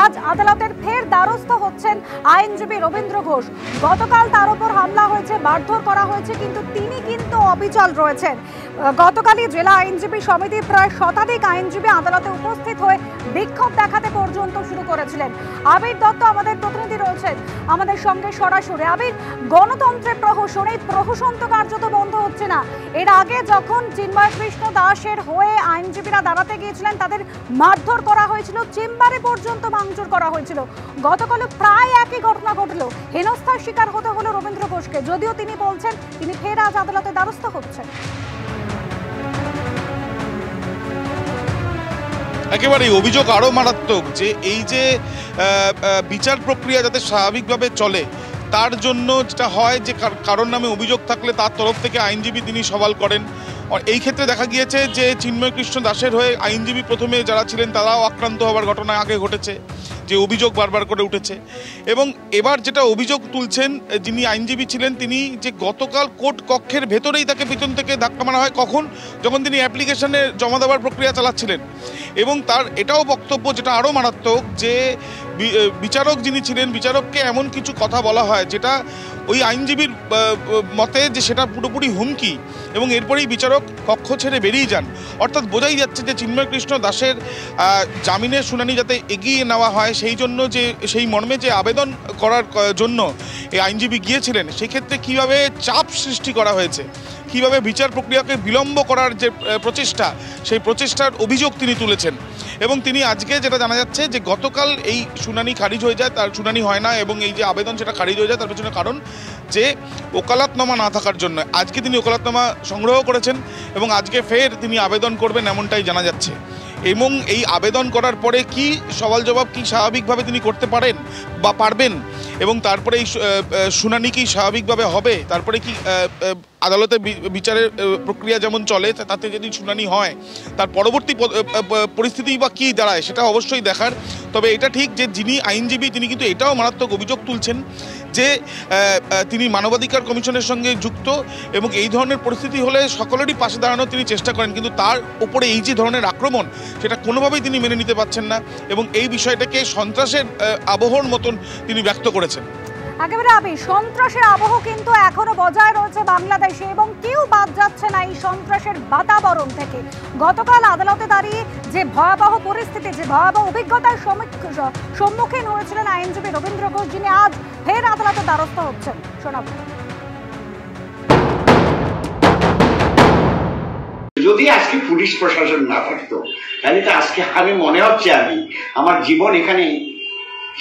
আজ আদালতের ফের দ্বারস্থ হচ্ছেন আইনজীবী রবীন্দ্র ঘোষ। গতকাল তার উপর হামলা হয়েছে, মারধর করা হয়েছে, কিন্তু তিনি কিন্তু অবিচল রয়েছেন। গতকালই জেলা আইনজীবী সমিতির প্রায় শতাধিক আইনজীবী আদালতে উপস্থিত হয়ে বিক্ষোভ দেখাতে পর্যন্ত শুরু করেছিলেন। আবির দত্ত আমাদের প্রতিনিধি রয়েছেন আমাদের সঙ্গে সরাসরি। আবির, গণতন্ত্রের প্রহসন, এই প্রহসন তো কার্যত বন্ধ হচ্ছে না। এর আগে যখন চিন্ময় কৃষ্ণ দাসের হয়ে আইনজীবীরা দাঁড়াতে গিয়েছিলেন, তাদের মারধর করা হয়েছিল, চেম্বারে পর্যন্ত ভাঙচুর করা হয়েছিল। গতকাল প্রায় একই ঘটনা ঘটল, হেনস্থার শিকার হতে হলো রবীন্দ্র ঘোষকে, যদিও তিনি বলছেন তিনি ফের আজ আদালতে দ্বারস্থ হচ্ছেন। একেবারে অভিযোগ আরো মারাত্মক যে এই যে বিচার প্রক্রিয়া যাতে স্বাভাবিকভাবে চলে তার জন্য যেটা হয় যে কারোর নামে অভিযোগ থাকলে তার তরফ থেকে আইনজীবী তিনি সওয়াল করেন। এই ক্ষেত্রে দেখা গিয়েছে যে চিন্ময় কৃষ্ণ দাসের হয়ে আইনজীবী প্রথমে যারা ছিলেন তারাও আক্রান্ত হওয়ার ঘটনা আগে ঘটেছে, যে অভিযোগ বারবার করে উঠেছে। এবং এবার যেটা অভিযোগ তুলছেন যিনি আইনজীবী ছিলেন তিনি, যে গতকাল কোর্ট কক্ষের ভেতরেই তাকে পিছন থেকে ধাক্কা মারা হয়। কখন? যখন তিনি অ্যাপ্লিকেশনে জমা দেওয়ার প্রক্রিয়া চালাচ্ছিলেন। এবং তার এটাও বক্তব্য যেটা আরও মারাত্মক, যে বিচারক যিনি ছিলেন, বিচারককে এমন কিছু কথা বলা হয় যেটা ওই আইনজীবীর মতে যে সেটা পুরোপুরি হুমকি, এবং এরপরেই বিচারক কক্ষ ছেড়ে বেরিয়ে যান। অর্থাৎ বোঝাই যাচ্ছে যে চিন্ময় কৃষ্ণ দাসের জামিনের শুনানি যাতে এগিয়ে নেওয়া হয় সেই জন্য, যে সেই মর্মে যে আবেদন করার জন্য এই আইনজীবী গিয়েছিলেন, সেক্ষেত্রে কীভাবে চাপ সৃষ্টি করা হয়েছে, কীভাবে বিচার প্রক্রিয়াকে বিলম্ব করার যে প্রচেষ্টা, সেই প্রচেষ্টার অভিযোগ তিনি তুলেছেন। এবং তিনি আজকে যেটা জানা যাচ্ছে যে গতকাল এই শুনানি খারিজ হয়ে যায়, তার শুনানি হয় না, এবং এই যে আবেদন সেটা খারিজ হয়ে যায় তার পেছনে কারণ যে ওকালতনামা না থাকার জন্য। আজকে তিনি ওকালতনামা সংগ্রহ করেছেন এবং আজকে ফের তিনি আবেদন করবেন এমনটাই জানা যাচ্ছে। এবং এই আবেদন করার পরে কি সওয়াল জবাব কি স্বাভাবিকভাবে তিনি করতে পারেন বা পারবেন, এবং তারপরে এই শুনানি কি স্বাভাবিকভাবে হবে, তারপরে কি আদালতে বিচারের প্রক্রিয়া যেমন চলে তাতে যদি শুনানি হয় তার পরবর্তী পরিস্থিতি বা কী দাঁড়ায় সেটা অবশ্যই দেখার। তবে এটা ঠিক যে যিনি আইনজীবী তিনি কিন্তু এটাও মারাত্মক অভিযোগ তুলছেন যে তিনি মানবাধিকার কমিশনের সঙ্গে যুক্ত, এবং এই ধরনের পরিস্থিতি হলে সকলেরই পাশে দাঁড়ানোর তিনি চেষ্টা করেন, কিন্তু তার উপরে এই যে ধরনের আক্রমণ সেটা কোনোভাবেই তিনি মেনে নিতে পারছেন না, এবং এই বিষয়টাকে সন্ত্রাসের আবহর মতন তিনি ব্যক্ত করেছেন। একেবারে সন্ত্রাসের আবহ কিন্তু এখনো বজায় রয়েছে বাংলাদেশে, এবং কেউ বাদ যাচ্ছে না এই সন্ত্রাসের বাতাবরণ থেকে। গতকাল আদালতে দাঁড়িয়ে যে ভয়াবহ পরিস্থিতি, যে ভয়াবহ অভিজ্ঞতার সম্মুখীন হয়েছিলেন আইনজীবী রবীন্দ্র ঘোষ, যিনি আজ ফের আদালতে দ্বারস্থ হচ্ছেন। শোনাবো। যদি আজকে পুলিশ প্রশাসন না থাকতো তাহলে তো আজকে আমি মনে হচ্ছে আমার জীবন এখানে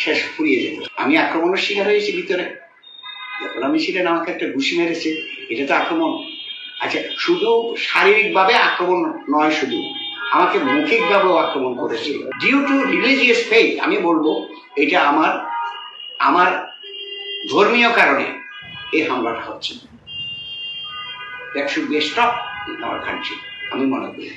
শেষ ফুরিয়ে যেত। আমি আক্রমণের শিকার হয়েছি ভিতরে, যখন আমি ছিলেন আমাকে একটা ঘুষি মেরেছে, এটা তো আক্রমণ। আচ্ছা, শুধু শারীরিক ভাবে আক্রমণ নয়, শুধু আমাকে মৌখিক ভাবেও আক্রমণ করেছে। ডিউ টু রিলিজিয়াস ফেথ, আমি বলবো এটা আমার ধর্মীয় কারণে এই হামলাটা হচ্ছে। That should be stop in our country, আমি মনে করি।